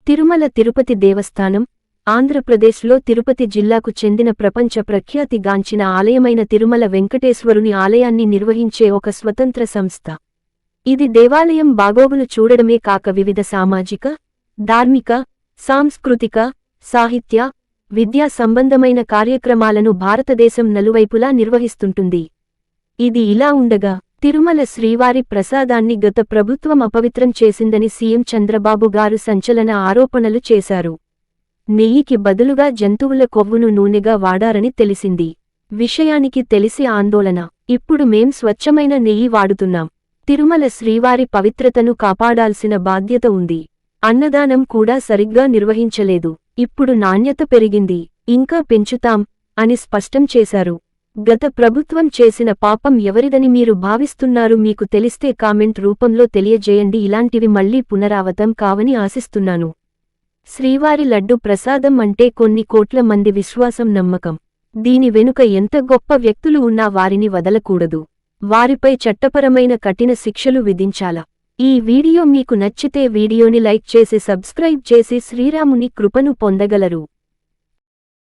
తిరుమల తిరుపతి దేవస్థానం ఆంధ్రప్రదేశ్లో తిరుపతి జిల్లాకు చెందిన ప్రపంచ ప్రఖ్యాతిగాంచిన ఆలయమైన తిరుమల వెంకటేశ్వరుని ఆలయాన్ని నిర్వహించే ఒక స్వతంత్ర సంస్థ. ఇది దేవాలయం బాగోగులు చూడడమే కాక వివిధ సామాజిక, ధార్మిక, సాంస్కృతిక, సాహిత్య, విద్యా సంబంధమైన కార్యక్రమాలను భారతదేశం నలువైపులా నిర్వహిస్తుంటుంది. ఇది ఇలా ఉండగా, తిరుమల శ్రీవారి ప్రసాదాన్ని గత ప్రభుత్వం అపవిత్రం చేసిందని సీఎం చంద్రబాబు గారు సంచలన ఆరోపణలు చేశారు. నెయ్యికి బదులుగా జంతువుల కొవ్వును నూనెగా వాడారని తెలిసింది. విషయానికి తెలిసి ఆందోళన. ఇప్పుడు మేం స్వచ్ఛమైన నెయ్యి వాడుతున్నాం. తిరుమల శ్రీవారి పవిత్రతను కాపాడాల్సిన బాధ్యత ఉంది. అన్నదానం కూడా సరిగ్గా నిర్వహించలేదు. ఇప్పుడు నాణ్యత పెరిగింది, ఇంకా పెంచుతాం అని స్పష్టం చేశారు. గత ప్రభుత్వం చేసిన పాపం ఎవరిదని మీరు భావిస్తున్నారు? మీకు తెలిస్తే కామెంట్ రూపంలో తెలియజేయండి. ఇలాంటివి మళ్లీ పునరావృతం కావని ఆశిస్తున్నాను. శ్రీవారి లడ్డు ప్రసాదం అంటే కొన్ని కోట్ల మంది విశ్వాసం, నమ్మకం. దీని వెనుక ఎంత గొప్ప వ్యక్తులు ఉన్నా వారిని వదలకూడదు. వారిపై చట్టపరమైన కఠిన శిక్షలు విధించాలా. ఈ వీడియో మీకు నచ్చితే వీడియోని లైక్ చేసి సబ్స్క్రైబ్ చేసి శ్రీరాముని కృపను పొందగలరు.